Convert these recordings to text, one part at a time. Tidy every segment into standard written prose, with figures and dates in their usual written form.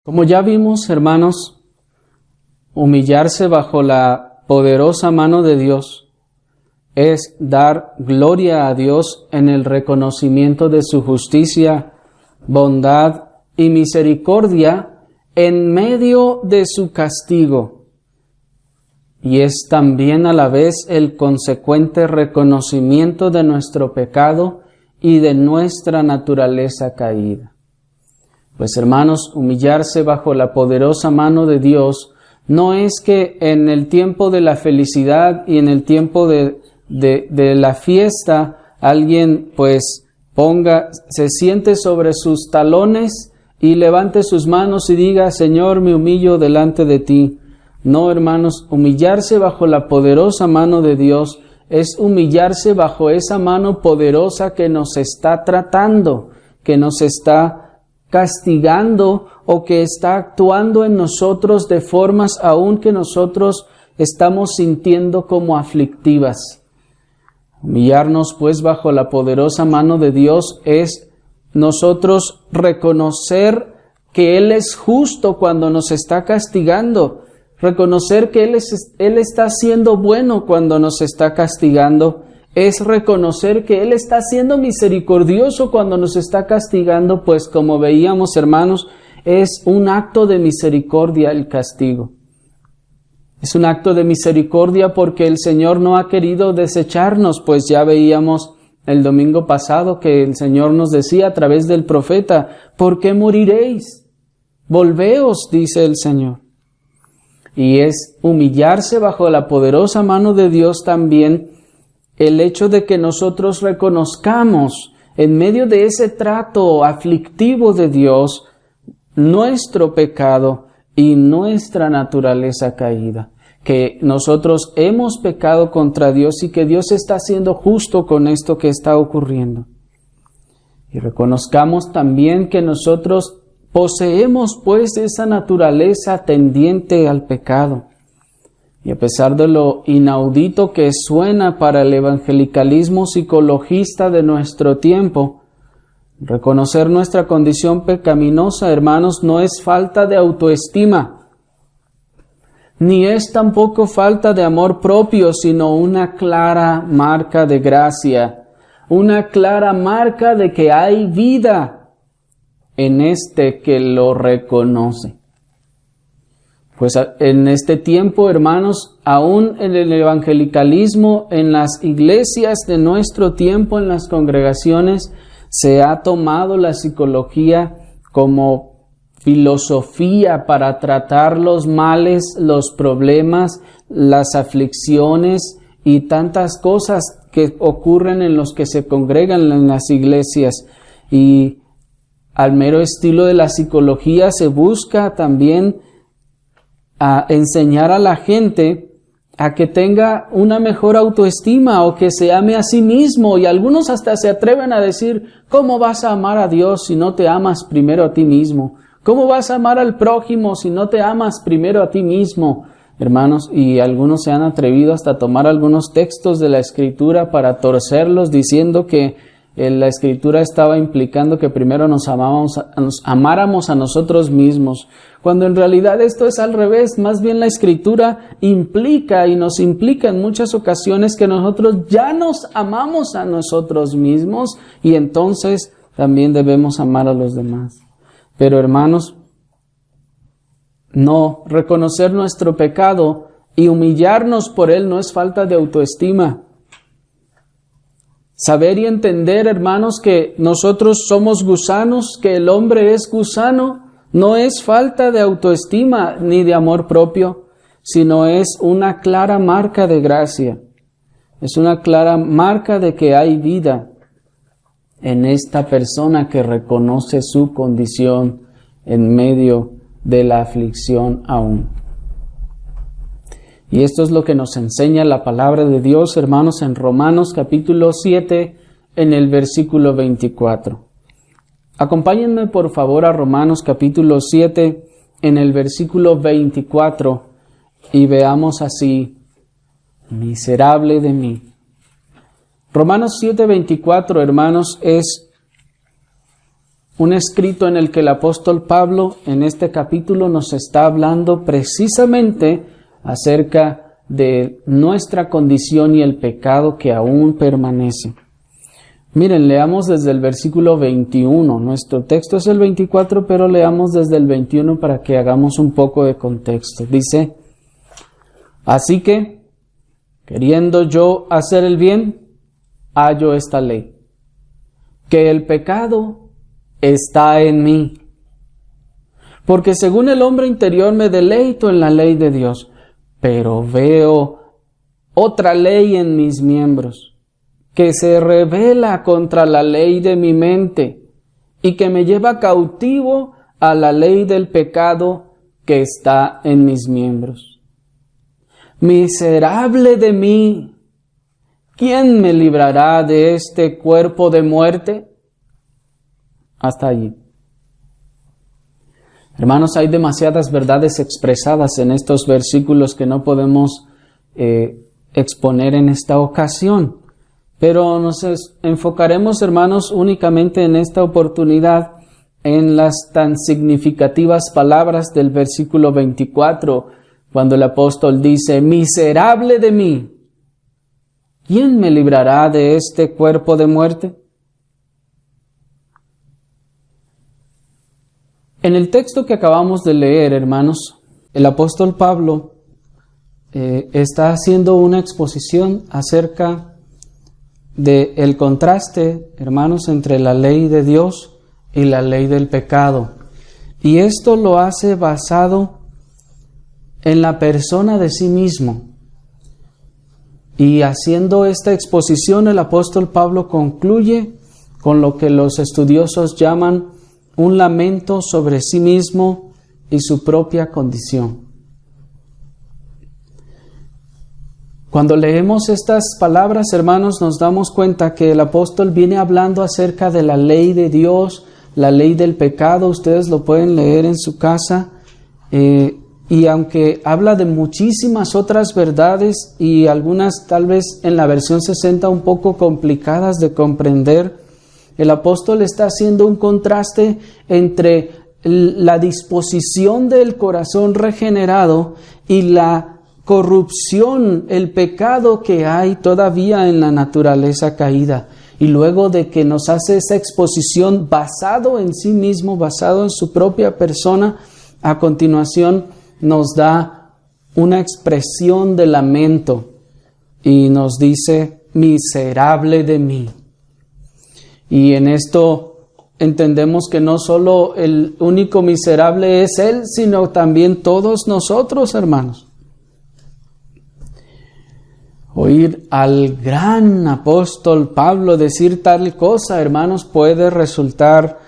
Como ya vimos, hermanos, humillarse bajo la poderosa mano de Dios es dar gloria a Dios en el reconocimiento de su justicia, bondad y misericordia en medio de su castigo. Y es también a la vez el consecuente reconocimiento de nuestro pecado y de nuestra naturaleza caída. Pues hermanos, humillarse bajo la poderosa mano de Dios no es que en el tiempo de la felicidad y en el tiempo de la fiesta alguien se siente sobre sus talones y levante sus manos y diga: Señor, me humillo delante de ti. No, hermanos, humillarse bajo la poderosa mano de Dios es humillarse bajo esa mano poderosa que nos está tratando, que nos está castigando o que está actuando en nosotros de formas aún que nosotros estamos sintiendo como aflictivas. Humillarnos pues bajo la poderosa mano de Dios es nosotros reconocer que Él es justo cuando nos está castigando, reconocer que Él está siendo bueno cuando nos está castigando, es reconocer que Él está siendo misericordioso cuando nos está castigando, pues como veíamos, hermanos, es un acto de misericordia el castigo. Es un acto de misericordia porque el Señor no ha querido desecharnos, pues ya veíamos el domingo pasado que el Señor nos decía a través del profeta: ¿por qué moriréis? Volveos, dice el Señor. Y es humillarse bajo la poderosa mano de Dios también el hecho de que nosotros reconozcamos en medio de ese trato aflictivo de Dios nuestro pecado y nuestra naturaleza caída, que nosotros hemos pecado contra Dios y que Dios está siendo justo con esto que está ocurriendo. Y reconozcamos también que nosotros poseemos pues esa naturaleza tendiente al pecado. Y a pesar de lo inaudito que suena para el evangelicalismo psicologista de nuestro tiempo, reconocer nuestra condición pecaminosa, hermanos, no es falta de autoestima, ni es tampoco falta de amor propio, sino una clara marca de gracia, una clara marca de que hay vida en este que lo reconoce. Pues en este tiempo, hermanos, aún en el evangelicalismo, en las iglesias de nuestro tiempo, en las congregaciones, se ha tomado la psicología como filosofía para tratar los males, los problemas, las aflicciones y tantas cosas que ocurren en los que se congregan en las iglesias. Y al mero estilo de la psicología se busca también a enseñar a la gente a que tenga una mejor autoestima o que se ame a sí mismo, y algunos hasta se atreven a decir: ¿cómo vas a amar a Dios si no te amas primero a ti mismo? ¿Cómo vas a amar al prójimo si no te amas primero a ti mismo? Hermanos, y algunos se han atrevido hasta a tomar algunos textos de la Escritura para torcerlos, diciendo que la Escritura estaba implicando que primero nos amáramos a nosotros mismos, cuando en realidad esto es al revés. Más bien la Escritura implica y nos implica en muchas ocasiones que nosotros ya nos amamos a nosotros mismos y entonces también debemos amar a los demás. Pero hermanos, no, reconocer nuestro pecado y humillarnos por él no es falta de autoestima. Saber y entender, hermanos, que nosotros somos gusanos, que el hombre es gusano, no es falta de autoestima ni de amor propio, sino es una clara marca de gracia. Es una clara marca de que hay vida en esta persona que reconoce su condición en medio de la aflicción aún. Y esto es lo que nos enseña la palabra de Dios, hermanos, en Romanos capítulo 7, en el versículo 24. Acompáñenme por favor a Romanos capítulo 7, en el versículo 24, y veamos así: miserable de mí. Romanos 7, 24, hermanos, es un escrito en el que el apóstol Pablo en este capítulo nos está hablando precisamente acerca de nuestra condición y el pecado que aún permanece. Miren, leamos desde el versículo 21. Nuestro texto es el 24, pero leamos desde el 21 para que hagamos un poco de contexto. Dice: así que, queriendo yo hacer el bien, hallo esta ley, que el pecado está en mí. Porque según el hombre interior me deleito en la ley de Dios, pero veo otra ley en mis miembros, que se rebela contra la ley de mi mente y que me lleva cautivo a la ley del pecado que está en mis miembros. Miserable de mí, ¿quién me librará de este cuerpo de muerte? Hasta allí. Hermanos, hay demasiadas verdades expresadas en estos versículos que no podemos exponer en esta ocasión. Pero nos enfocaremos, hermanos, únicamente en esta oportunidad en las tan significativas palabras del versículo 24, cuando el apóstol dice: miserable de mí, ¿quién me librará de este cuerpo de muerte? En el texto que acabamos de leer, hermanos, el apóstol Pablo está haciendo una exposición acerca del contraste, hermanos, entre la ley de Dios y la ley del pecado. Y esto lo hace basado en la persona de sí mismo. Y haciendo esta exposición, el apóstol Pablo concluye con lo que los estudiosos llaman un lamento sobre sí mismo y su propia condición. Cuando leemos estas palabras, hermanos, nos damos cuenta que el apóstol viene hablando acerca de la ley de Dios, la ley del pecado. Ustedes lo pueden leer en su casa. Y aunque habla de muchísimas otras verdades y algunas tal vez en la versión 60 un poco complicadas de comprender, el apóstol está haciendo un contraste entre la disposición del corazón regenerado y la corrupción, el pecado que hay todavía en la naturaleza caída. Y luego de que nos hace esa exposición basado en sí mismo, basado en su propia persona, a continuación nos da una expresión de lamento y nos dice: miserable de mí. Y en esto entendemos que no solo el único miserable es Él, sino también todos nosotros, hermanos. Oír al gran apóstol Pablo decir tal cosa, hermanos, puede resultar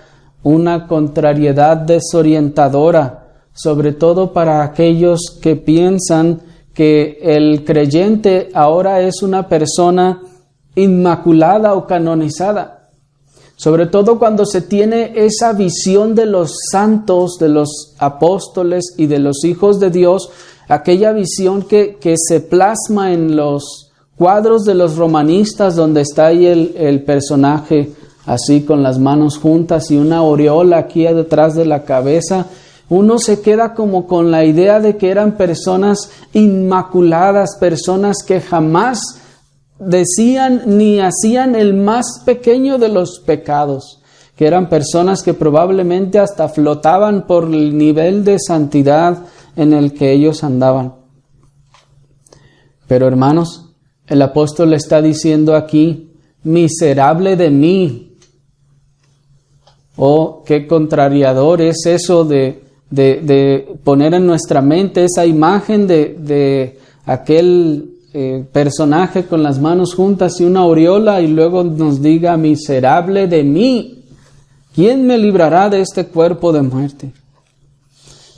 una contrariedad desorientadora, sobre todo para aquellos que piensan que el creyente ahora es una persona inmaculada o canonizada. Sobre todo cuando se tiene esa visión de los santos, de los apóstoles y de los hijos de Dios, aquella visión que se plasma en los cuadros de los romanistas, donde está ahí el personaje así con las manos juntas y una aureola aquí detrás de la cabeza. Uno se queda como con la idea de que eran personas inmaculadas, personas que jamás decían ni hacían el más pequeño de los pecados, que eran personas que probablemente hasta flotaban por el nivel de santidad en el que ellos andaban. Pero hermanos, el apóstol está diciendo aquí: miserable de mí. Oh, qué contrariador es eso de poner en nuestra mente esa imagen de aquel personaje con las manos juntas y una aureola, y luego nos diga: miserable de mí, ¿quién me librará de este cuerpo de muerte?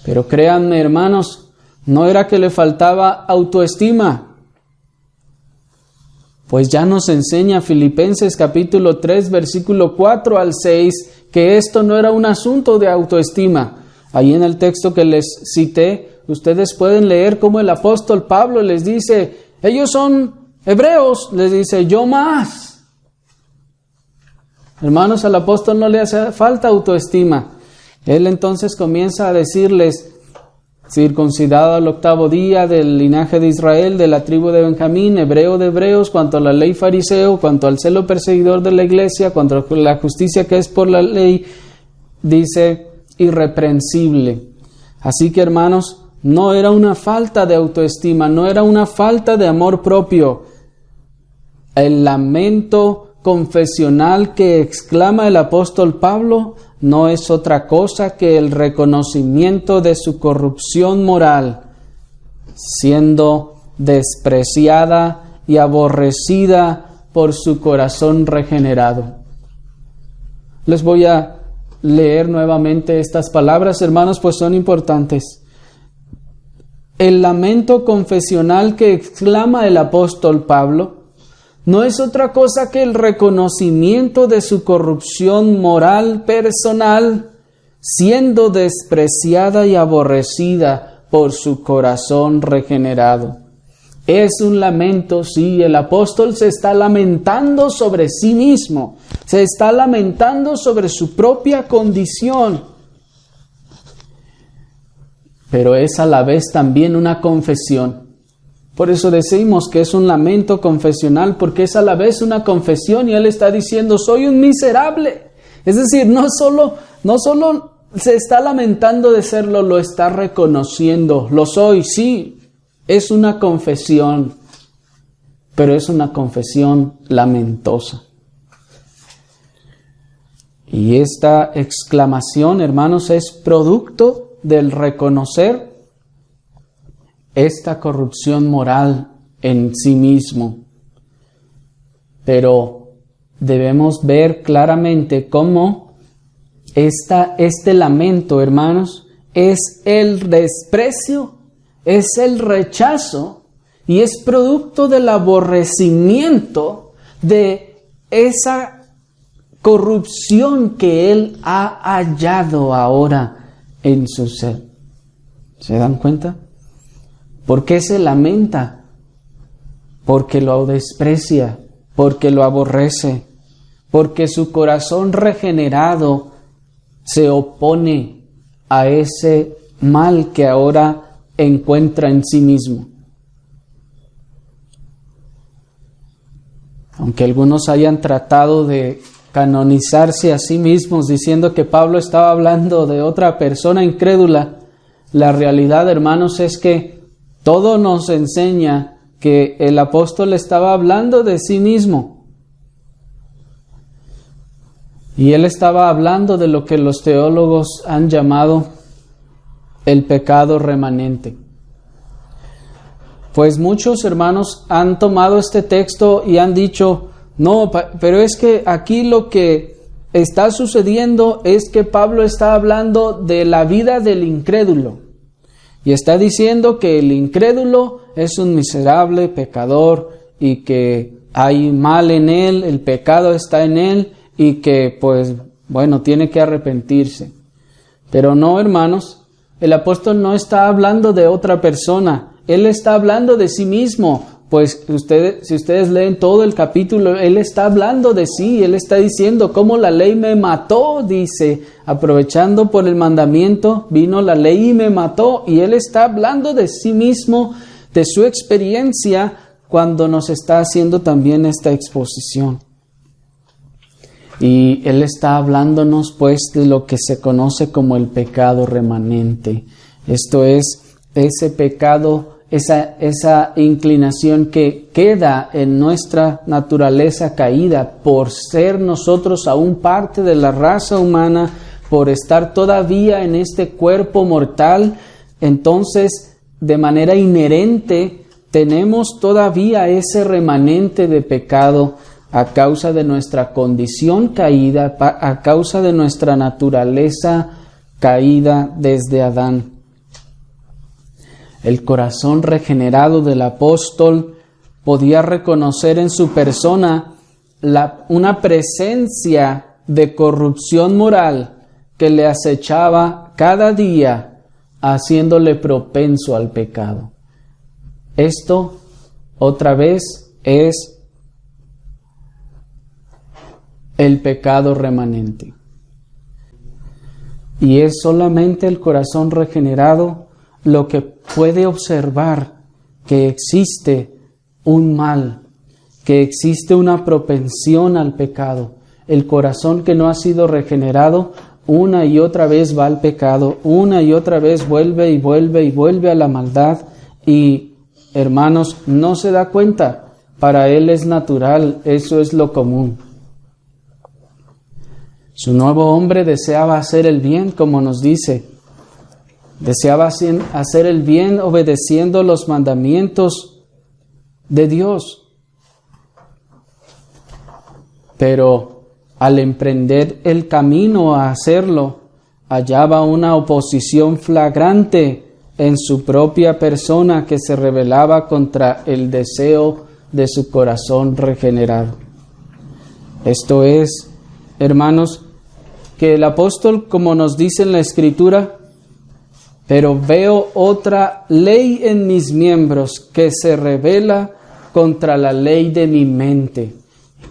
Pero créanme, hermanos, no era que le faltaba autoestima, pues ya nos enseña Filipenses capítulo 3 versículo 4 al 6 que esto no era un asunto de autoestima. Ahí en el texto que les cité, ustedes pueden leer cómo el apóstol Pablo les dice: ellos son hebreos, les dice, yo más. Hermanos, al apóstol no le hace falta autoestima. Él entonces comienza a decirles: circuncidado al 8º día, del linaje de Israel, de la tribu de Benjamín, hebreo de hebreos, cuanto a la ley fariseo, cuanto al celo perseguidor de la iglesia, cuanto a la justicia que es por la ley, dice irreprensible. Así que, hermanos, no era una falta de autoestima, no era una falta de amor propio. El lamento confesional que exclama el apóstol Pablo no es otra cosa que el reconocimiento de su corrupción moral, siendo despreciada y aborrecida por su corazón regenerado. Les voy a leer nuevamente estas palabras, hermanos, pues son importantes. El lamento confesional que exclama el apóstol Pablo no es otra cosa que el reconocimiento de su corrupción moral personal, siendo despreciada y aborrecida por su corazón regenerado. Es un lamento, sí, el apóstol se está lamentando sobre sí mismo, se está lamentando sobre su propia condición, pero es a la vez también una confesión. Por eso decimos que es un lamento confesional, porque es a la vez una confesión y él está diciendo: soy un miserable. Es decir, no solo se está lamentando de serlo, lo está reconociendo. Lo soy, sí, es una confesión, pero es una confesión lamentosa. Y esta exclamación, hermanos, es producto del reconocer esta corrupción moral en sí mismo. Pero debemos ver claramente cómo este lamento, hermanos, es el desprecio, es el rechazo y es producto del aborrecimiento de esa corrupción que él ha hallado ahora en su ser. ¿Se dan cuenta? ¿Por qué se lamenta? Porque lo desprecia, porque lo aborrece, porque su corazón regenerado se opone a ese mal que ahora encuentra en sí mismo. Aunque algunos hayan tratado de canonizarse a sí mismos diciendo que Pablo estaba hablando de otra persona incrédula, la realidad, hermanos, es que todo nos enseña que el apóstol estaba hablando de sí mismo. Y él estaba hablando de lo que los teólogos han llamado el pecado remanente. Pues muchos hermanos han tomado este texto y han dicho: no, pero es que aquí lo que está sucediendo es que Pablo está hablando de la vida del incrédulo. Y está diciendo que el incrédulo es un miserable pecador y que hay mal en él, el pecado está en él y que, pues, bueno, tiene que arrepentirse. Pero no, hermanos, el apóstol no está hablando de otra persona, él está hablando de sí mismo. Pues si ustedes leen todo el capítulo, él está hablando de sí, él está diciendo cómo la ley me mató, dice, aprovechando por el mandamiento, vino la ley y me mató, y él está hablando de sí mismo, de su experiencia, cuando nos está haciendo también esta exposición. Y él está hablándonos pues de lo que se conoce como el pecado remanente. Esto es ese pecado, esa inclinación que queda en nuestra naturaleza caída por ser nosotros aún parte de la raza humana, por estar todavía en este cuerpo mortal. Entonces, de manera inherente, tenemos todavía ese remanente de pecado a causa de nuestra condición caída, a causa de nuestra naturaleza caída desde Adán. El corazón regenerado del apóstol podía reconocer en su persona una presencia de corrupción moral que le acechaba cada día, haciéndole propenso al pecado. Esto, otra vez, es el pecado remanente. Y es solamente el corazón regenerado lo que puede observar que existe un mal, que existe una propensión al pecado. El corazón que no ha sido regenerado una y otra vez va al pecado, una y otra vez vuelve y vuelve y vuelve a la maldad y, hermanos, no se da cuenta. Para él es natural, eso es lo común. Su nuevo hombre deseaba hacer el bien, como nos dice. Deseaba hacer el bien obedeciendo los mandamientos de Dios. Pero al emprender el camino a hacerlo, hallaba una oposición flagrante en su propia persona que se rebelaba contra el deseo de su corazón regenerado. Esto es, hermanos, que el apóstol, como nos dice en la Escritura, pero veo otra ley en mis miembros que se rebela contra la ley de mi mente.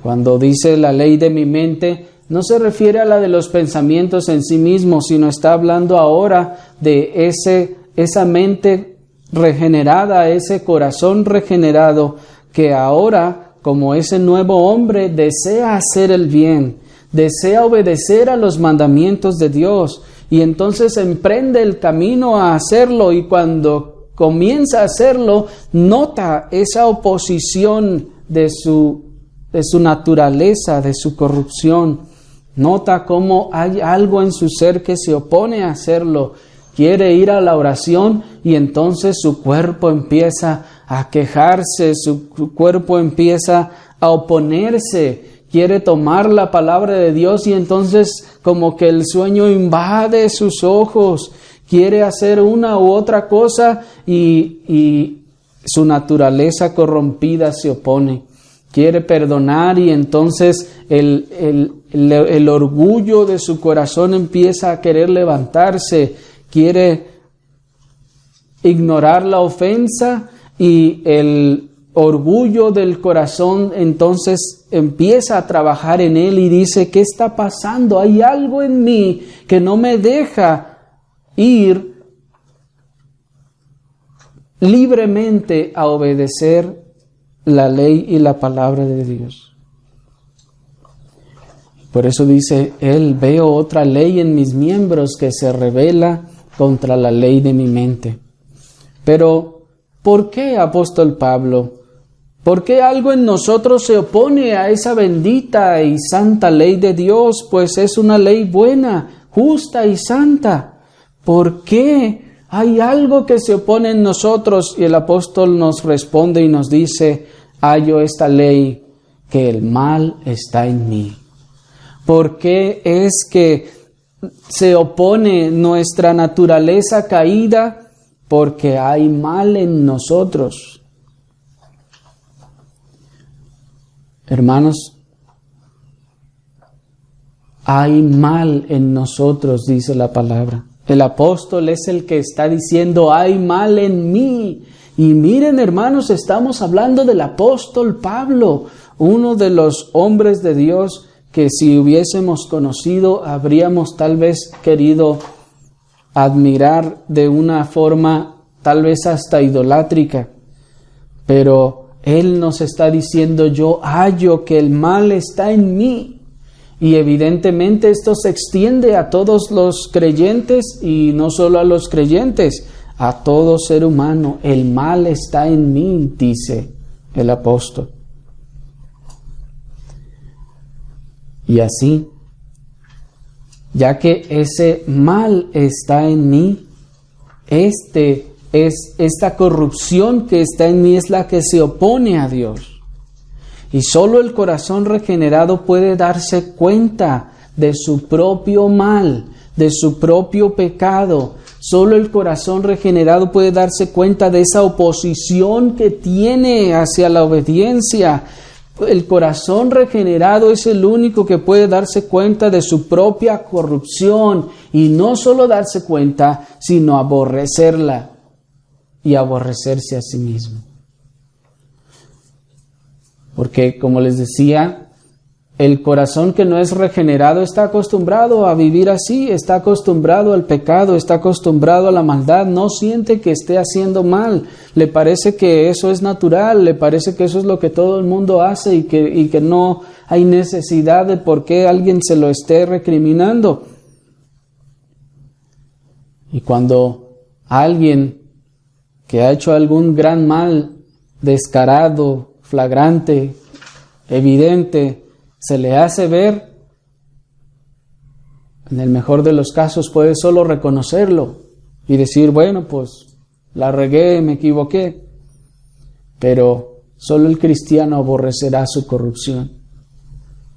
Cuando dice la ley de mi mente, no se refiere a la de los pensamientos en sí mismos, sino está hablando ahora de esa mente regenerada, ese corazón regenerado, que ahora, como ese nuevo hombre, desea hacer el bien, desea obedecer a los mandamientos de Dios, y entonces emprende el camino a hacerlo, y cuando comienza a hacerlo, nota esa oposición de su naturaleza, de su corrupción. Nota cómo hay algo en su ser que se opone a hacerlo. Quiere ir a la oración y entonces su cuerpo empieza a quejarse, su cuerpo empieza a oponerse. Quiere tomar la palabra de Dios y entonces como que el sueño invade sus ojos. Quiere hacer una u otra cosa y su naturaleza corrompida se opone. Quiere perdonar y entonces el orgullo de su corazón empieza a querer levantarse. Quiere ignorar la ofensa y el orgullo del corazón entonces empieza a trabajar en él y dice, ¿qué está pasando? Hay algo en mí que no me deja ir libremente a obedecer la ley y la palabra de Dios. Por eso dice él, veo otra ley en mis miembros que se rebela contra la ley de mi mente. Pero, ¿por qué, apóstol Pablo? ¿Por qué algo en nosotros se opone a esa bendita y santa ley de Dios? Pues es una ley buena, justa y santa. ¿Por qué hay algo que se opone en nosotros? Y el apóstol nos responde y nos dice, hallo esta ley, que el mal está en mí. ¿Por qué es que se opone nuestra naturaleza caída? Porque hay mal en nosotros. Hermanos, hay mal en nosotros, dice la palabra. El apóstol es el que está diciendo, hay mal en mí. Y miren, hermanos, estamos hablando del apóstol Pablo, uno de los hombres de Dios que si hubiésemos conocido, habríamos tal vez querido admirar de una forma tal vez hasta idolátrica. Pero él nos está diciendo, yo hallo que el mal está en mí. Y evidentemente esto se extiende a todos los creyentes y no solo a los creyentes, a todo ser humano. El mal está en mí, dice el apóstol. Y así, ya que ese mal está en mí, esta corrupción que está en mí es la que se opone a Dios. Y solo el corazón regenerado puede darse cuenta de su propio mal, de su propio pecado. Solo el corazón regenerado puede darse cuenta de esa oposición que tiene hacia la obediencia. El corazón regenerado es el único que puede darse cuenta de su propia corrupción y no solo darse cuenta, sino aborrecerla y aborrecerse a sí mismo. Porque, como les decía, el corazón que no es regenerado está acostumbrado a vivir así, está acostumbrado al pecado, está acostumbrado a la maldad, no siente que esté haciendo mal, le parece que eso es natural, le parece que eso es lo que todo el mundo hace y que no hay necesidad de por qué alguien se lo esté recriminando. Y cuando alguien que ha hecho algún gran mal, descarado, flagrante, evidente, se le hace ver, en el mejor de los casos puede solo reconocerlo y decir, bueno, pues la regué, me equivoqué. Pero solo el cristiano aborrecerá su corrupción.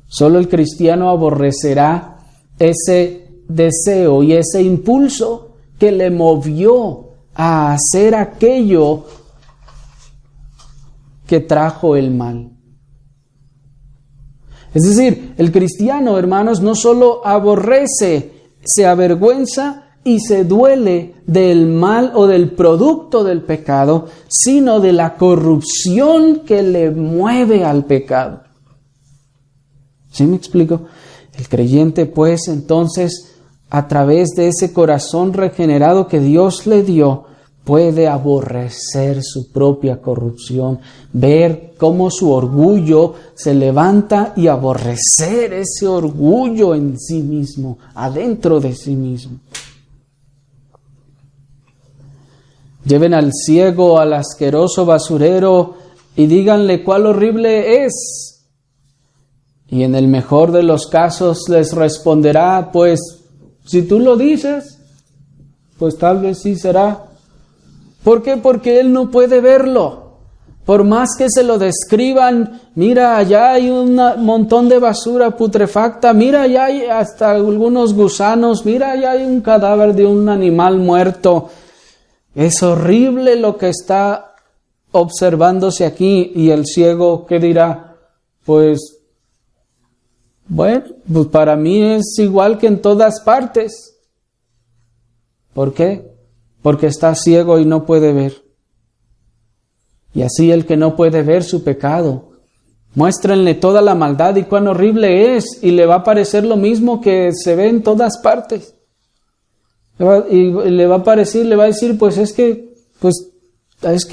Solo el cristiano aborrecerá ese deseo y ese impulso que le movió a hacer aquello que trajo el mal. Es decir, el cristiano, hermanos, no solo aborrece, se avergüenza y se duele del mal o del producto del pecado, sino de la corrupción que le mueve al pecado. ¿Sí me explico? El creyente, pues, entonces, a través de ese corazón regenerado que Dios le dio, puede aborrecer su propia corrupción, ver cómo su orgullo se levanta y aborrecer ese orgullo en sí mismo, adentro de sí mismo. Lleven al ciego al asqueroso basurero y díganle cuál horrible es. Y en el mejor de los casos les responderá, pues, si tú lo dices, pues tal vez sí será. ¿Por qué? Porque él no puede verlo. Por más que se lo describan, mira, allá hay un montón de basura putrefacta, mira, allá hay hasta algunos gusanos, mira, allá hay un cadáver de un animal muerto. Es horrible lo que está observándose aquí. Y el ciego, ¿qué dirá? Pues, bueno, pues para mí es igual que en todas partes. ¿Por qué? Porque está ciego y no puede ver. Y así el que no puede ver su pecado, muéstrenle toda la maldad y cuán horrible es, y le va a parecer lo mismo que se ve en todas partes. Y le va a parecer, le va a decir, pues es que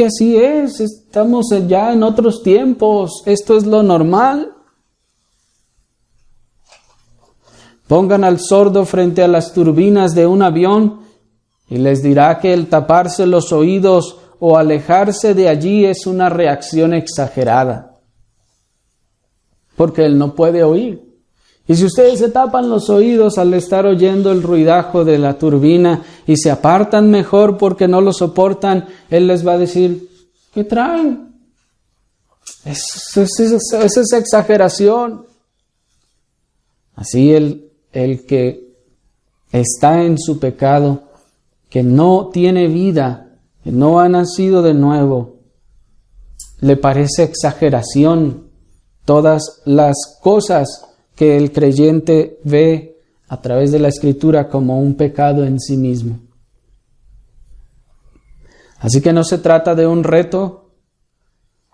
así es, estamos ya en otros tiempos, esto es lo normal. Pongan al sordo frente a las turbinas de un avión y les dirá que el taparse los oídos o alejarse de allí es una reacción exagerada, porque él no puede oír. Y si ustedes se tapan los oídos al estar oyendo el ruidajo de la turbina y se apartan mejor porque no lo soportan, él les va a decir, ¿qué traen? Eso es exageración. Así el que está en su pecado, que no tiene vida, que no ha nacido de nuevo, le parece exageración todas las cosas que el creyente ve a través de la Escritura como un pecado en sí mismo. Así que no se trata de un reto,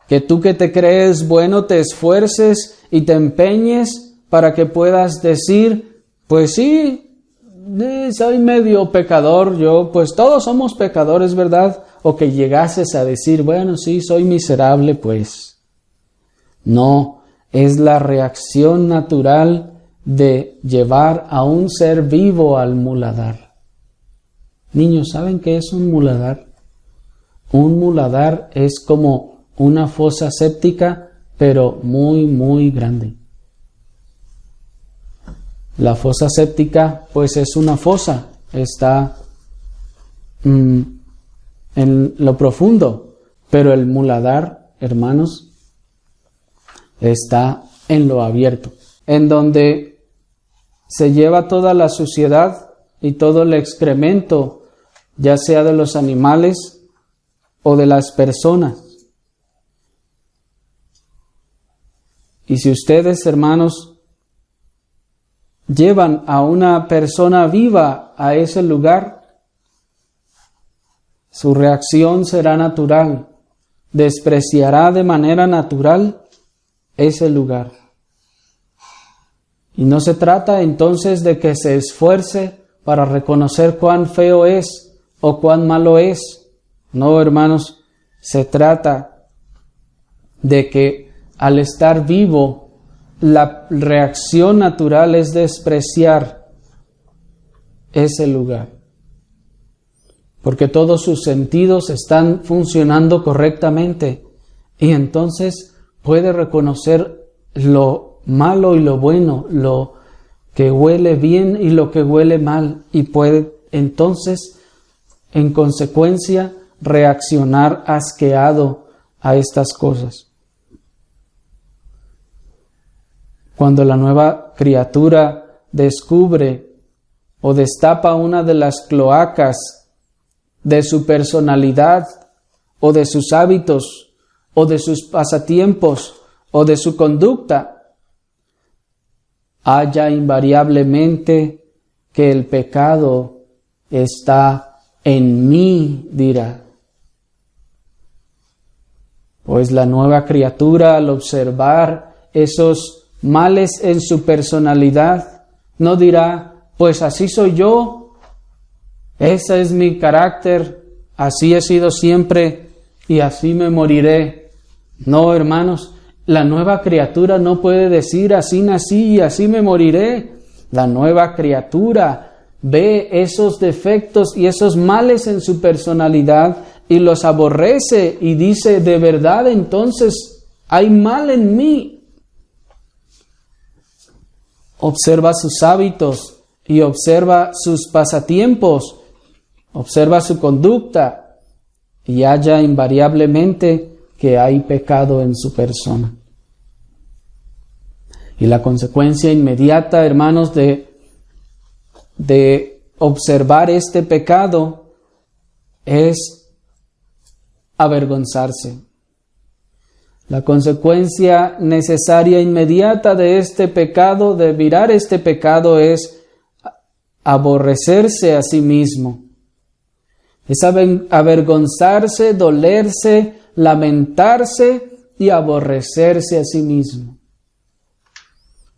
que tú que te crees bueno te esfuerces y te empeñes para que puedas decir, pues sí, soy medio pecador, pues todos somos pecadores, ¿verdad? O que llegases a decir, bueno, sí, soy miserable, pues. No, es la reacción natural de llevar a un ser vivo al muladar. Niños, ¿saben qué es un muladar? Un muladar es como una fosa séptica, pero muy, muy grande. La fosa séptica, pues es una fosa, está en lo profundo, pero el muladar, hermanos, está en lo abierto, en donde se lleva toda la suciedad y todo el excremento, ya sea de los animales o de las personas. Y si ustedes, hermanos, llevan a una persona viva a ese lugar, su reacción será natural, despreciará de manera natural ese lugar. Y no se trata entonces de que se esfuerce para reconocer cuán feo es o cuán malo es. No, hermanos, se trata de que al estar vivo, la reacción natural es despreciar ese lugar. Porque todos sus sentidos están funcionando correctamente. Y entonces puede reconocer lo malo y lo bueno, lo que huele bien y lo que huele mal. Y puede entonces, en consecuencia, reaccionar asqueado a estas cosas. Cuando la nueva criatura descubre o destapa una de las cloacas de su personalidad o de sus hábitos o de sus pasatiempos o de su conducta, halla invariablemente que el pecado está en mí, dirá. Pues la nueva criatura, al observar esos males en su personalidad, no dirá, pues así soy yo, ese es mi carácter, así he sido siempre y así me moriré. No, hermanos, la nueva criatura no puede decir así nací y así me moriré. La nueva criatura ve esos defectos y esos males en su personalidad y los aborrece y dice, de verdad entonces hay mal en mí. Observa sus hábitos y observa sus pasatiempos, observa su conducta y halla invariablemente que hay pecado en su persona. Y la consecuencia inmediata, hermanos, de observar este pecado es avergonzarse. La consecuencia necesaria inmediata de este pecado, de mirar este pecado, es aborrecerse a sí mismo. Es avergonzarse, dolerse, lamentarse y aborrecerse a sí mismo.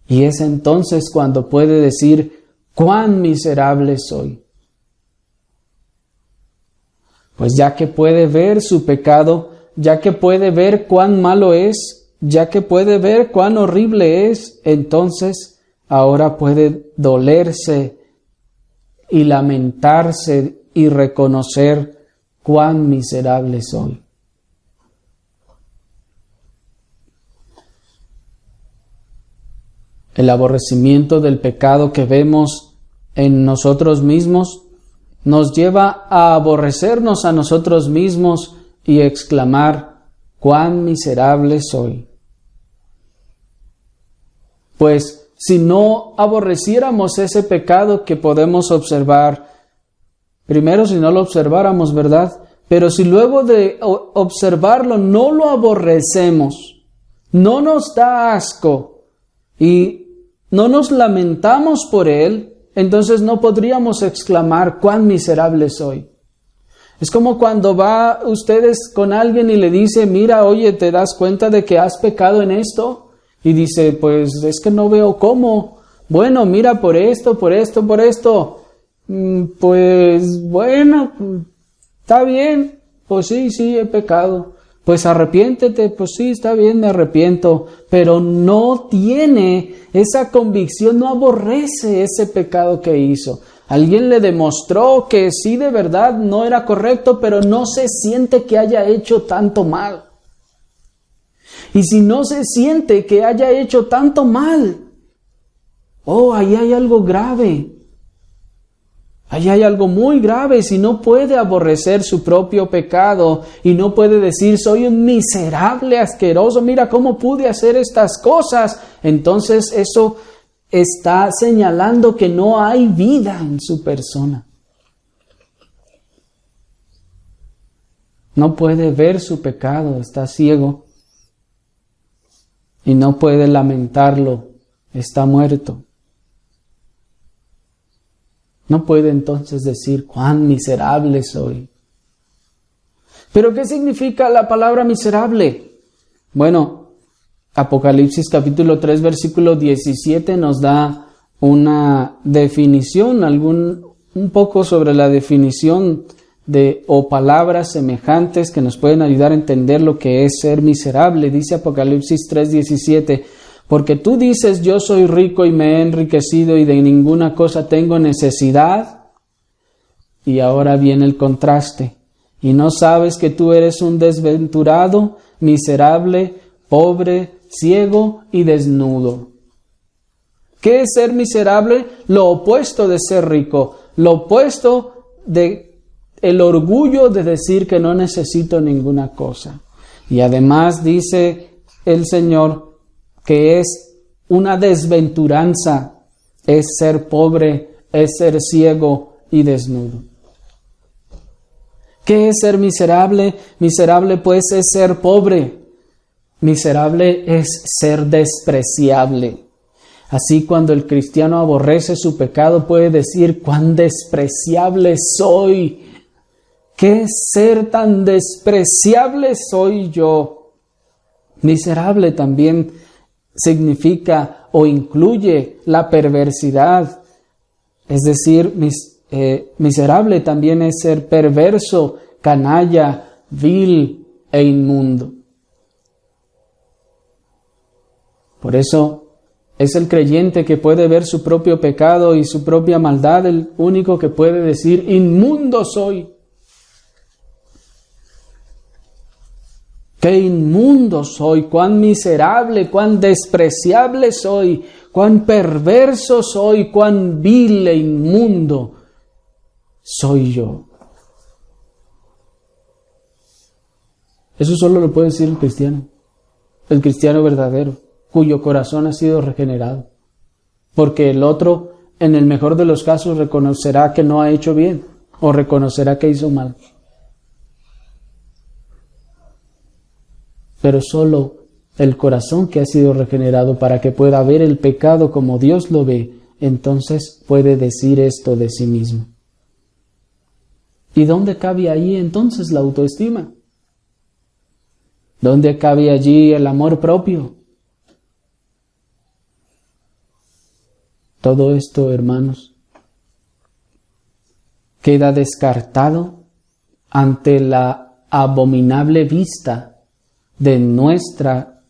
Y es entonces cuando puede decir, cuán miserable soy. Pues ya que puede ver su pecado, ya que puede ver cuán malo es, ya que puede ver cuán horrible es, entonces ahora puede dolerse y lamentarse y reconocer cuán miserable soy. El aborrecimiento del pecado que vemos en nosotros mismos nos lleva a aborrecernos a nosotros mismos y exclamar, cuán miserable soy. Pues si no aborreciéramos ese pecado que podemos observar, primero si no lo observáramos, ¿verdad? Pero si luego de observarlo no lo aborrecemos, no nos da asco y no nos lamentamos por él, entonces no podríamos exclamar, cuán miserable soy. Es como cuando va ustedes con alguien y le dice, mira, oye, ¿te das cuenta de que has pecado en esto? Y dice, pues es que no veo cómo. Bueno, mira, por esto. Pues bueno, está bien. Pues sí, he pecado. Pues arrepiéntete. Pues sí, está bien, me arrepiento. Pero no tiene esa convicción, no aborrece ese pecado que hizo. Alguien le demostró que sí, de verdad no era correcto, pero no se siente que haya hecho tanto mal. Y si no se siente que haya hecho tanto mal, ahí hay algo grave. Ahí hay algo muy grave. Si no puede aborrecer su propio pecado y no puede decir, soy un miserable asqueroso, mira cómo pude hacer estas cosas, entonces eso está señalando que no hay vida en su persona. No puede ver su pecado, está ciego. Y no puede lamentarlo, está muerto. No puede entonces decir, cuán miserable soy. ¿Pero qué significa la palabra miserable? Bueno, Apocalipsis capítulo 3 versículo 17 nos da una definición, un poco sobre la definición o palabras semejantes que nos pueden ayudar a entender lo que es ser miserable. Dice Apocalipsis 3:17, porque tú dices, yo soy rico y me he enriquecido y de ninguna cosa tengo necesidad. Y ahora viene el contraste. Y no sabes que tú eres un desventurado, miserable, pobre, ciego y desnudo. ¿Qué es ser miserable? Lo opuesto de ser rico, lo opuesto de el orgullo de decir que no necesito ninguna cosa. Y además dice el Señor que es una desventuranza, es ser pobre, es ser ciego y desnudo. ¿Qué es ser miserable? Miserable pues es ser pobre. Miserable es ser despreciable. Así cuando el cristiano aborrece su pecado puede decir, cuán despreciable soy. ¿Qué ser tan despreciable soy yo? Miserable también significa o incluye la perversidad. Es decir, miserable también es ser perverso, canalla, vil e inmundo. Por eso es el creyente que puede ver su propio pecado y su propia maldad, el único que puede decir, inmundo soy. ¡Qué inmundo soy! ¡Cuán miserable, cuán despreciable soy! ¡Cuán perverso soy! ¡Cuán vil e inmundo soy yo! Eso solo lo puede decir el cristiano verdadero, cuyo corazón ha sido regenerado. Porque el otro, en el mejor de los casos, reconocerá que no ha hecho bien o reconocerá que hizo mal. Pero solo el corazón que ha sido regenerado para que pueda ver el pecado como Dios lo ve, entonces puede decir esto de sí mismo. ¿Y dónde cabe ahí entonces la autoestima? ¿Dónde cabe allí el amor propio? Todo esto, hermanos, queda descartado ante la abominable vista de nuestra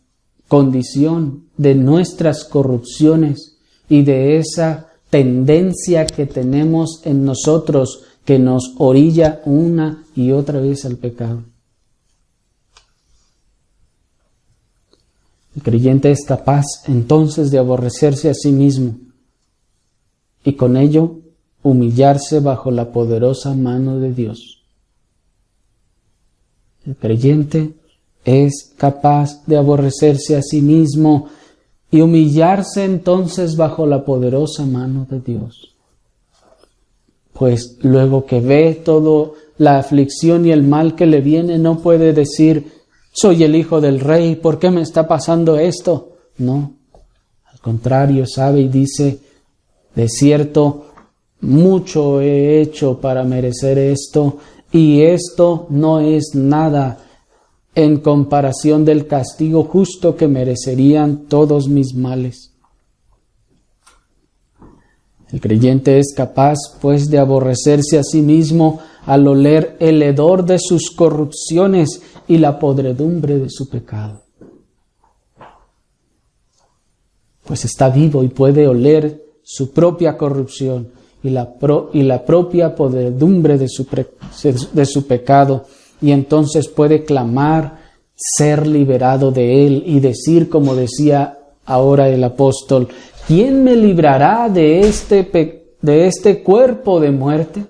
condición, de nuestras corrupciones y de esa tendencia que tenemos en nosotros que nos orilla una y otra vez al pecado. El creyente es capaz entonces de aborrecerse a sí mismo y con ello humillarse bajo la poderosa mano de Dios. El creyente es capaz de aborrecerse a sí mismo y humillarse entonces bajo la poderosa mano de Dios. Pues luego que ve toda la aflicción y el mal que le viene, no puede decir, soy el hijo del rey, ¿por qué me está pasando esto? No, al contrario, sabe y dice, de cierto, mucho he hecho para merecer esto, y esto no es nada en comparación del castigo justo que merecerían todos mis males. El creyente es capaz, pues, de aborrecerse a sí mismo al oler el hedor de sus corrupciones y la podredumbre de su pecado. Pues está vivo y puede oler su propia corrupción y la propia podredumbre de su pecado, y entonces puede clamar ser liberado de él y decir, como decía ahora el apóstol, ¿quién me librará de este cuerpo de muerte?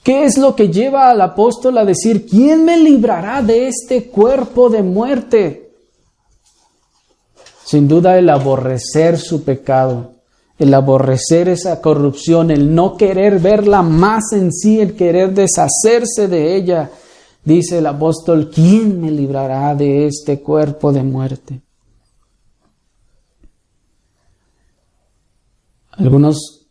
¿Qué es lo que lleva al apóstol a decir, ¿quién me librará de este cuerpo de muerte? Sin duda el aborrecer su pecado, el aborrecer esa corrupción, el no querer verla más en sí, el querer deshacerse de ella. Dice el apóstol, ¿quién me librará de este cuerpo de muerte? Algunos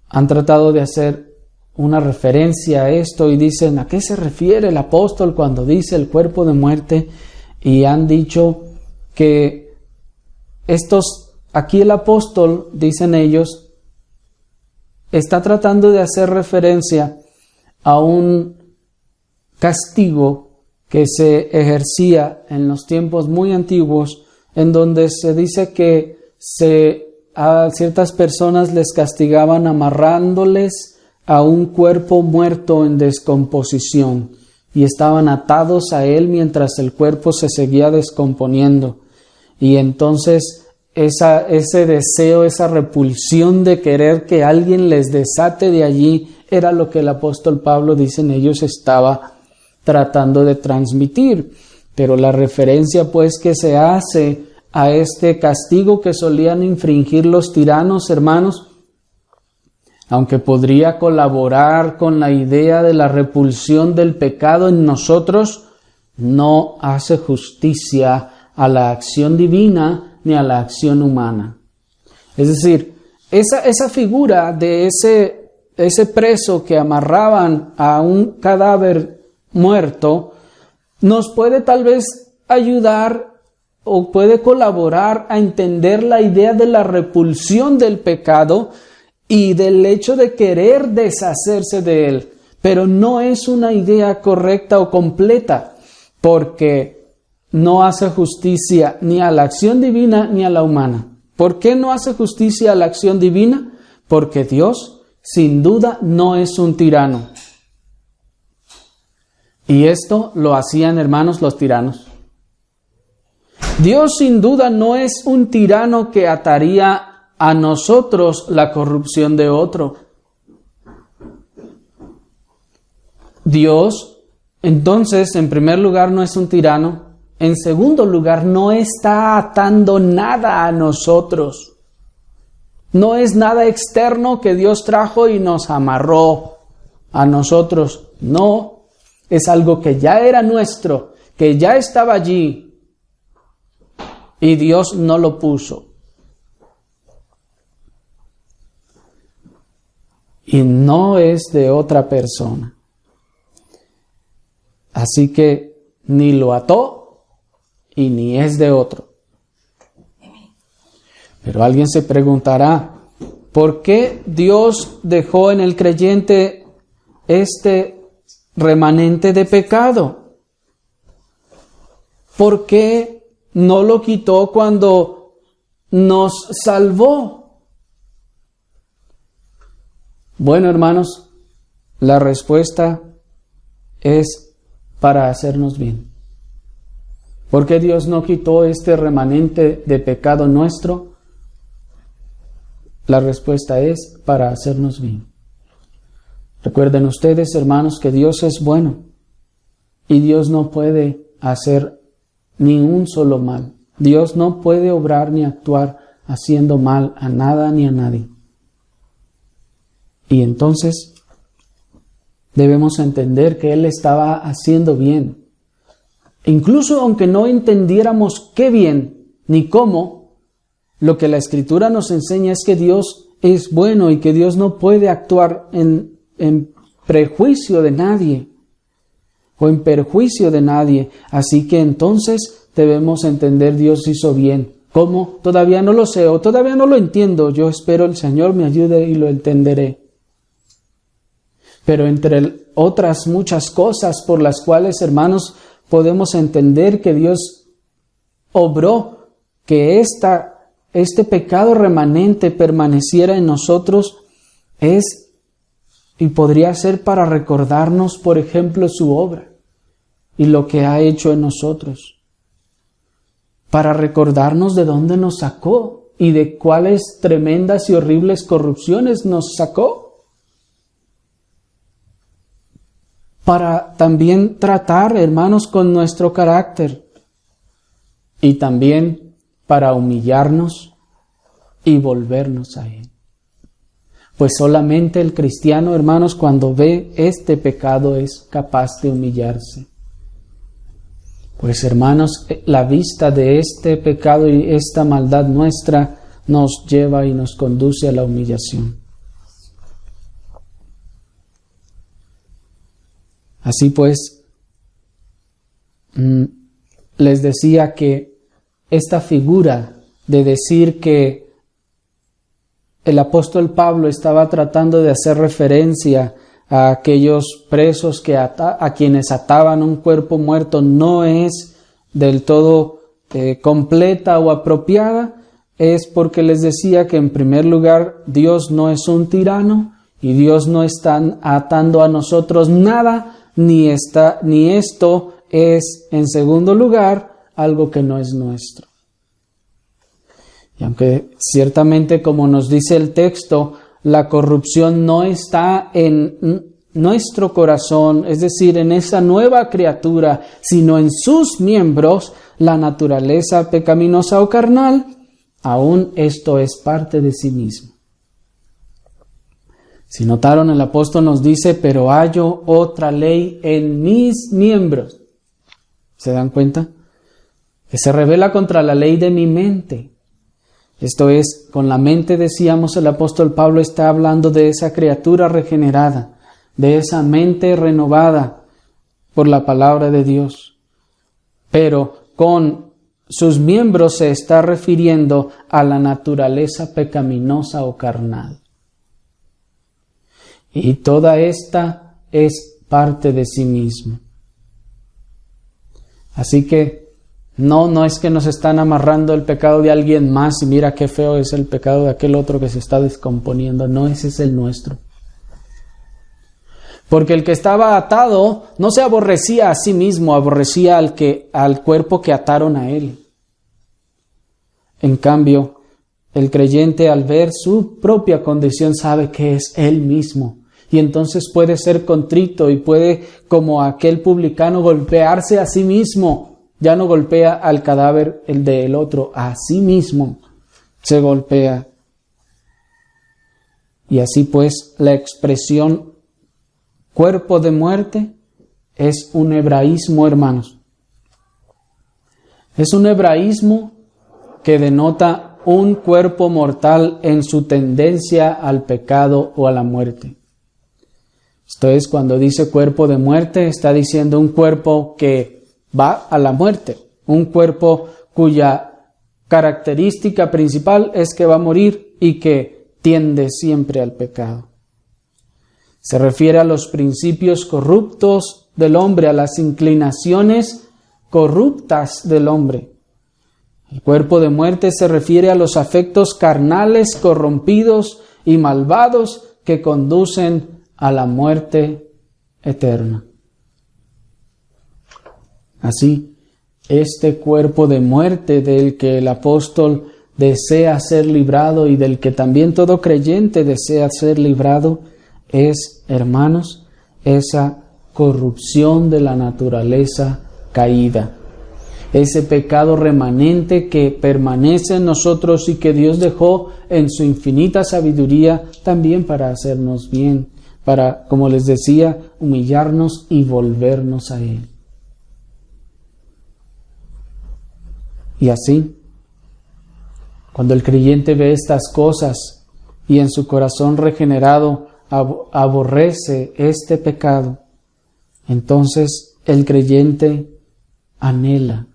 han tratado de hacer una referencia a esto y dicen, ¿a qué se refiere el apóstol cuando dice el cuerpo de muerte? y han dicho que aquí el apóstol, dicen ellos, está tratando de hacer referencia a un castigo que se ejercía en los tiempos muy antiguos, en donde se dice que a ciertas personas les castigaban amarrándoles a un cuerpo muerto en descomposición y estaban atados a él mientras el cuerpo se seguía descomponiendo. Y entonces ese deseo, esa repulsión de querer que alguien les desate de allí, era lo que el apóstol Pablo, dicen ellos, estaba tratando de transmitir. Pero la referencia pues que se hace a este castigo que solían infringir los tiranos, hermanos, aunque podría colaborar con la idea de la repulsión del pecado en nosotros, no hace justicia a la acción divina ni a la acción humana. Es decir, esa figura de ese preso que amarraban a un cadáver muerto nos puede tal vez ayudar o puede colaborar a entender la idea de la repulsión del pecado y del hecho de querer deshacerse de él. Pero no es una idea correcta o completa, porque no hace justicia ni a la acción divina ni a la humana. ¿Por qué no hace justicia a la acción divina? Porque Dios, sin duda, no es un tirano. Y esto lo hacían, hermanos, los tiranos. Dios, sin duda, no es un tirano que ataría a nosotros la corrupción de otro. Dios, entonces, en primer lugar, no es un tirano. En segundo lugar, no está atando nada a nosotros. No es nada externo que Dios trajo y nos amarró a nosotros. No, es algo que ya era nuestro, que ya estaba allí y Dios no lo puso. Y no es de otra persona. Así que ni lo ató y ni es de otro. Pero alguien se preguntará, ¿por qué Dios dejó en el creyente este remanente de pecado? ¿Por qué no lo quitó cuando nos salvó? Bueno, hermanos, la respuesta es para hacernos bien. ¿Por qué Dios no quitó este remanente de pecado nuestro? La respuesta es para hacernos bien. Recuerden ustedes, hermanos, que Dios es bueno y Dios no puede hacer ni un solo mal. Dios no puede obrar ni actuar haciendo mal a nada ni a nadie. Y entonces debemos entender que Él estaba haciendo bien. Incluso aunque no entendiéramos qué bien ni cómo, lo que la Escritura nos enseña es que Dios es bueno y que Dios no puede actuar en prejuicio de nadie o en perjuicio de nadie. Así que entonces debemos entender Dios hizo bien. ¿Cómo? Todavía no lo sé o todavía no lo entiendo. Yo espero el Señor me ayude y lo entenderé. Pero entre otras muchas cosas por las cuales, hermanos, podemos entender que Dios obró que este pecado remanente permaneciera en nosotros y podría ser para recordarnos, por ejemplo, su obra y lo que ha hecho en nosotros. Para recordarnos de dónde nos sacó y de cuáles tremendas y horribles corrupciones nos sacó. Para también tratar, hermanos, con nuestro carácter y también para humillarnos y volvernos a Él. Pues solamente el cristiano, hermanos, cuando ve este pecado es capaz de humillarse. Pues, hermanos, la vista de este pecado y esta maldad nuestra nos lleva y nos conduce a la humillación. Así pues, les decía que esta figura de decir que el apóstol Pablo estaba tratando de hacer referencia a aquellos presos a quienes ataban un cuerpo muerto no es del todo completa o apropiada, es porque les decía que en primer lugar Dios no es un tirano y Dios no está atando a nosotros nada, ni esto es en segundo lugar algo que no es nuestro. Y aunque ciertamente, como nos dice el texto, la corrupción no está en nuestro corazón, es decir, en esa nueva criatura, sino en sus miembros, la naturaleza pecaminosa o carnal, aún esto es parte de sí mismo. Si notaron, el apóstol nos dice, pero hallo otra ley en mis miembros. ¿Se dan cuenta? Que se revela contra la ley de mi mente. Esto es, con la mente, decíamos, el apóstol Pablo está hablando de esa criatura regenerada, de esa mente renovada por la palabra de Dios. Pero con sus miembros se está refiriendo a la naturaleza pecaminosa o carnal. Y toda esta es parte de sí mismo. Así que no es que nos están amarrando el pecado de alguien más y mira qué feo es el pecado de aquel otro que se está descomponiendo. No, ese es el nuestro. Porque el que estaba atado no se aborrecía a sí mismo, aborrecía al cuerpo que ataron a él. En cambio, el creyente al ver su propia condición sabe que es él mismo. Y entonces puede ser contrito y puede, como aquel publicano, golpearse a sí mismo. Ya no golpea al cadáver el del otro, a sí mismo se golpea. Y así pues, la expresión cuerpo de muerte es un hebraísmo, hermanos. Es un hebraísmo que denota un cuerpo mortal en su tendencia al pecado o a la muerte. Esto es, cuando dice cuerpo de muerte, está diciendo un cuerpo que va a la muerte, un cuerpo cuya característica principal es que va a morir y que tiende siempre al pecado. Se refiere a los principios corruptos del hombre, a las inclinaciones corruptas del hombre. El cuerpo de muerte se refiere a los afectos carnales corrompidos y malvados que conducen a la muerte eterna. Así, este cuerpo de muerte del que el apóstol desea ser librado y del que también todo creyente desea ser librado es, hermanos, esa corrupción de la naturaleza caída. Ese pecado remanente que permanece en nosotros y que Dios dejó en su infinita sabiduría también para hacernos bien, para, como les decía, humillarnos y volvernos a Él. Y así, cuando el creyente ve estas cosas y en su corazón regenerado aborrece este pecado, entonces el creyente anhela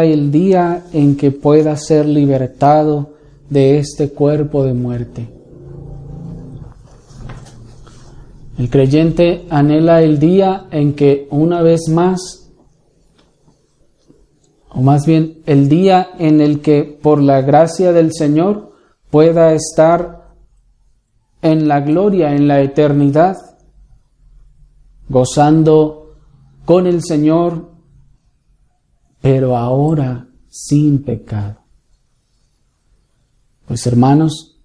el día en que pueda ser libertado de este cuerpo de muerte. El creyente anhela el día en que una vez más, o más bien el día en el que por la gracia del Señor pueda estar en la gloria, en la eternidad, gozando con el Señor, pero ahora sin pecado. Pues hermanos,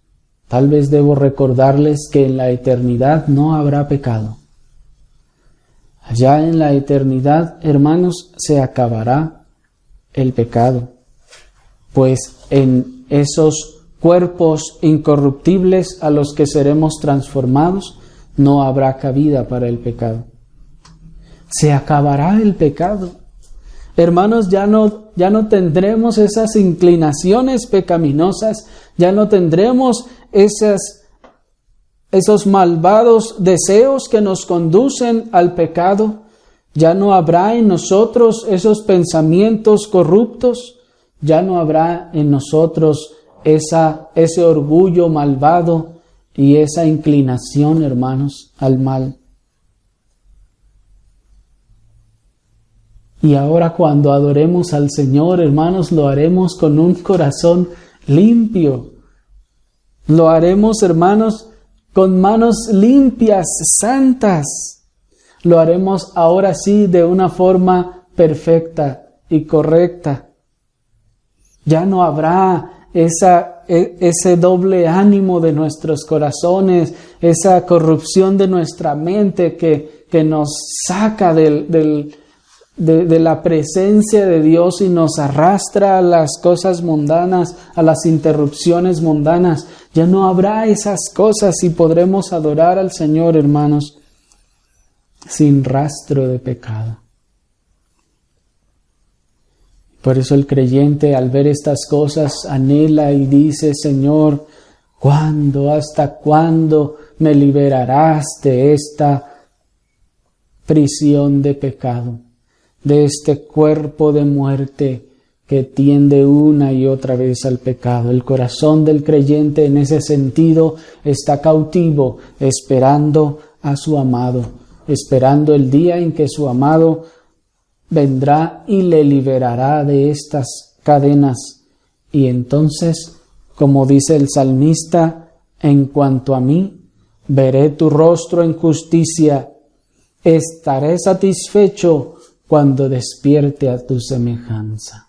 tal vez debo recordarles que en la eternidad no habrá pecado. Allá en la eternidad, hermanos, se acabará el pecado, pues en esos cuerpos incorruptibles a los que seremos transformados no habrá cabida para el pecado. Se acabará el pecado. Hermanos, ya no tendremos esas inclinaciones pecaminosas, ya no tendremos esos malvados deseos que nos conducen al pecado, Ya no habrá en nosotros esos pensamientos corruptos. Ya no habrá en nosotros ese orgullo malvado y esa inclinación, hermanos, al mal. Y ahora cuando adoremos al Señor, hermanos, lo haremos con un corazón limpio. Lo haremos, hermanos, con manos limpias, santas. Lo haremos ahora sí de una forma perfecta y correcta. Ya no habrá ese doble ánimo de nuestros corazones, esa corrupción de nuestra mente que nos saca de la presencia de Dios y nos arrastra a las cosas mundanas, a las interrupciones mundanas. Ya no habrá esas cosas y podremos adorar al Señor, hermanos, sin rastro de pecado. Por eso el creyente, al ver estas cosas, anhela y dice: Señor, ¿cuándo, hasta cuándo me liberarás de esta prisión de pecado, de este cuerpo de muerte que tiende una y otra vez al pecado? El corazón del creyente en ese sentido está cautivo, esperando a su amado, esperando el día en que su amado vendrá y le liberará de estas cadenas. Y entonces, como dice el salmista, en cuanto a mí, veré tu rostro en justicia, estaré satisfecho cuando despierte a tu semejanza.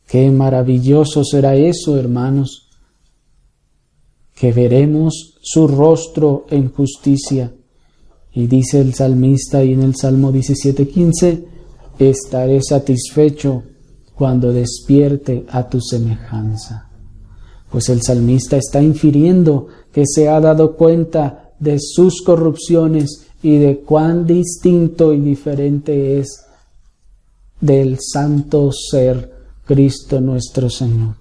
Qué maravilloso será eso, hermanos, que veremos su rostro en justicia. Y dice el salmista y en el Salmo 17:15, estaré satisfecho cuando despierte a tu semejanza. Pues el salmista está infiriendo que se ha dado cuenta de sus corrupciones y de cuán distinto y diferente es del santo ser Cristo nuestro Señor.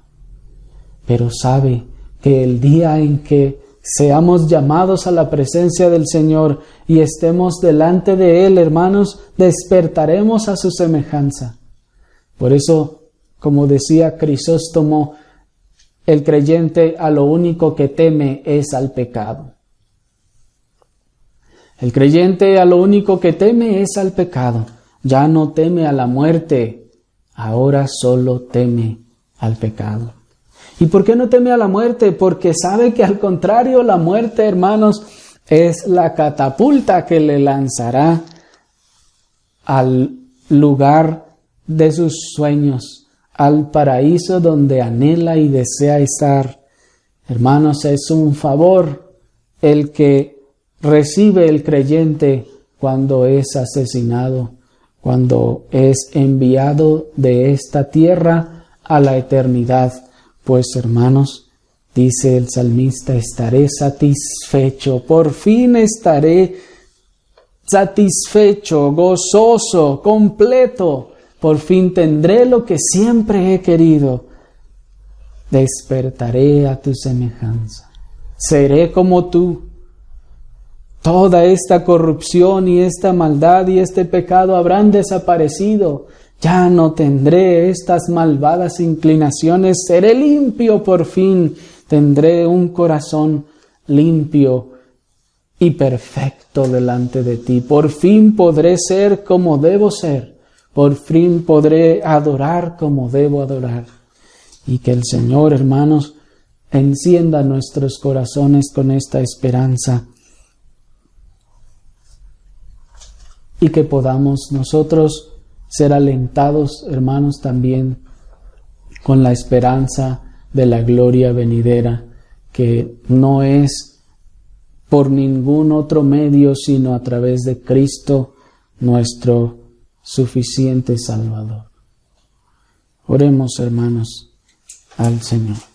Pero sabe que el día en que seamos llamados a la presencia del Señor y estemos delante de Él, hermanos, despertaremos a su semejanza. Por eso, como decía Crisóstomo, el creyente a lo único que teme es al pecado. El creyente a lo único que teme es al pecado. Ya no teme a la muerte, ahora solo teme al pecado. ¿Y por qué no teme a la muerte? Porque sabe que al contrario, la muerte, hermanos, es la catapulta que le lanzará al lugar de sus sueños, al paraíso donde anhela y desea estar. Hermanos, es un favor el que recibe el creyente cuando es asesinado, cuando es enviado de esta tierra a la eternidad. Pues, hermanos, dice el salmista, estaré satisfecho, por fin estaré satisfecho, gozoso, completo, por fin tendré lo que siempre he querido. Despertaré a tu semejanza, seré como tú. Toda esta corrupción y esta maldad y este pecado habrán desaparecido. Ya no tendré estas malvadas inclinaciones, seré limpio por fin, tendré un corazón limpio y perfecto delante de ti. Por fin podré ser como debo ser, por fin podré adorar como debo adorar. Y que el Señor, hermanos, encienda nuestros corazones con esta esperanza y que podamos nosotros ser alentados, hermanos, también con la esperanza de la gloria venidera, que no es por ningún otro medio, sino a través de Cristo, nuestro suficiente Salvador. Oremos, hermanos, al Señor.